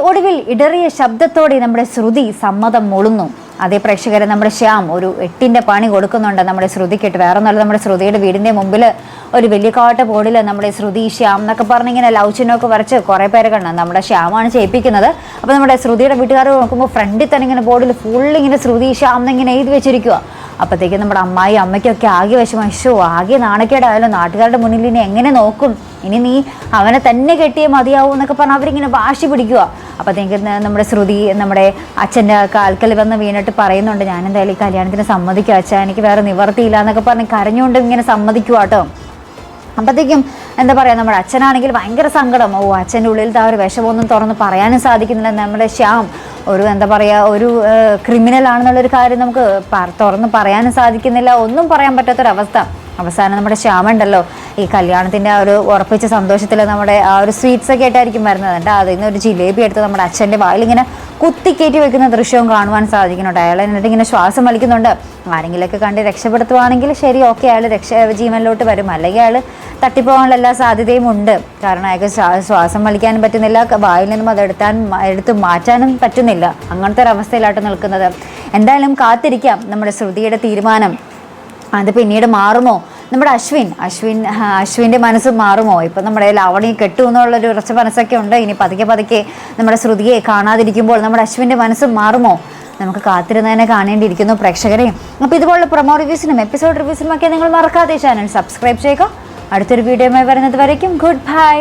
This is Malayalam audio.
ഒടുവിൽ ഇടറിയ ശബ്ദത്തോടെ നമ്മുടെ ശ്രുതി സമ്മതം മൂളുന്നു. അതേ പ്രേക്ഷകരെ, നമ്മുടെ ശ്യാം ഒരു 8ന്റെ പണി കൊടുക്കുന്നുണ്ട് നമ്മുടെ ശ്രുതിക്കിട്ട്. വേറെ ഒന്നല്ല, നമ്മുടെ ശ്രുതിയുടെ വീടിന്റെ മുമ്പിൽ ഒരു വലിയ കാട്ട ബോർഡിൽ നമ്മുടെ ശ്രുതി ശ്യാം എന്നൊക്കെ പറഞ്ഞിങ്ങനെ ലവ് ചിഹ്നമൊക്കെ വരച്ച് കുറേ പേരെ കണ്ടു. നമ്മുടെ ശ്യാമാണ് ചെയ്യിപ്പിക്കുന്നത്. അപ്പോൾ നമ്മുടെ ശ്രുതിയുടെ വീട്ടുകാർ നോക്കുമ്പോൾ ഫ്രണ്ടിൽ തന്നെ ഇങ്ങനെ ബോർഡിൽ ഫുള്ളിങ്ങനെ ശ്രുതി ശ്യാം എന്നിങ്ങനെ എഴുതി വെച്ചിരിക്കുക. അപ്പോഴത്തേക്കും നമ്മുടെ അമ്മയ്ക്കൊക്കെ ആകെ വിഷമം, ആകെ നാണക്കേടായാലും നാട്ടുകാരുടെ മുന്നിൽ ഇനി എങ്ങനെ നോക്കും, ഇനി നീ അവനെ തന്നെ കെട്ടിയേ മതിയാവും എന്നൊക്കെ പറഞ്ഞാൽ അവരിങ്ങനെ വാശി പിടിക്കുക. അപ്പോഴത്തേക്കും നമ്മുടെ ശ്രുതി നമ്മുടെ അച്ഛൻ്റെ കാൽക്കൽ വന്ന് വീണിട്ട് പറയുന്നുണ്ട്, ഞാൻ എന്തായാലും ഈ കല്യാണത്തിന് സമ്മതിക്കുക അച്ഛാ, എനിക്ക് വേറെ നിവർത്തിയില്ല എന്നൊക്കെ പറഞ്ഞ് കരഞ്ഞുകൊണ്ട് ഇങ്ങനെ സമ്മതിക്കുക കേട്ടോ. അപ്പോഴത്തേക്കും എന്താ പറയുക, നമ്മുടെ അച്ഛനാണെങ്കിൽ ഭയങ്കര സങ്കടം. അച്ഛൻ്റെ ഉള്ളിലത്തെ ആ ഒരു വിഷമൊന്നും തുറന്ന് പറയാനും സാധിക്കുന്നില്ല. നമ്മുടെ ശ്യാം ഒരു എന്താ പറയുക, ഒരു ക്രിമിനൽ ആണെന്നുള്ളൊരു കാര്യം നമുക്ക് തുറന്ന് പറയാനും സാധിക്കുന്നില്ല. ഒന്നും പറയാൻ പറ്റാത്തൊരവസ്ഥ. അവസാനം നമ്മുടെ ശ്യാമുണ്ടല്ലോ ഈ കല്യാണത്തിൻ്റെ ആ ഒരു ഉറപ്പിച്ച സന്തോഷത്തിൽ നമ്മുടെ ആ ഒരു സ്വീറ്റ്സൊക്കെ ആയിട്ടായിരിക്കും വരുന്നത്. എന്നിട്ട് അതിൽ നിന്ന് ഒരു ജിലേബി എടുത്ത് നമ്മുടെ അച്ഛൻ്റെ വായിൽ ഇങ്ങനെ കുത്തിക്കയറ്റി വെക്കുന്ന ദൃശ്യവും കാണുവാൻ സാധിക്കുന്നുണ്ട്. അയാൾ എന്നിട്ട് ഇങ്ങനെ ശ്വാസം വലിക്കുന്നുണ്ട്. ആരെങ്കിലുമൊക്കെ കണ്ട് രക്ഷപ്പെടുത്തുവാണെങ്കിൽ ശരി, ഓക്കെ, അയാൾ ജീവനിലോട്ട് വരും. അല്ലെങ്കിൽ അയാൾ തട്ടിപ്പോകാനുള്ള എല്ലാ സാധ്യതയും ഉണ്ട്. കാരണം അയാൾക്ക് ശ്വാസം വലിക്കാനും പറ്റുന്നില്ല, വായിൽ നിന്നും അത് എടുത്ത് മാറ്റാനും പറ്റുന്നില്ല. അങ്ങനത്തെ ഒരു അവസ്ഥയിലായിട്ട് നിൽക്കുന്നത്. എന്തായാലും കാത്തിരിക്കാം നമ്മുടെ ശ്രുതിയുടെ തീരുമാനം. അത് പിന്നീട് മാറുമോ? നമ്മുടെ അശ്വിൻ്റെ മനസ്സ് മാറുമോ? ഇപ്പം നമ്മുടെ ലാവണി കെട്ടു എന്നുള്ളൊരു ഉറച്ച മനസ്സൊക്കെ ഉണ്ട്. ഇനി പതുക്കെ നമ്മുടെ ശ്രുതിയെ കാണാതിരിക്കുമ്പോൾ നമ്മുടെ അശ്വിൻ്റെ മനസ്സ് മാറുമോ? നമുക്ക് കാത്തിരുന്നതിനെ കാണേണ്ടിയിരിക്കുന്നു പ്രേക്ഷകരെ. അപ്പോൾ ഇതുപോലുള്ള പ്രൊമോ റിവ്യൂസിനും എപ്പിസോഡ് റിവ്യൂസിനും ഒക്കെ നിങ്ങൾ മറക്കാതെ ചാനൽ സബ്സ്ക്രൈബ് ചെയ്യുക. അടുത്തൊരു വീഡിയോയുമായി വരുന്നത് വരയ്ക്കും ഗുഡ് ബൈ.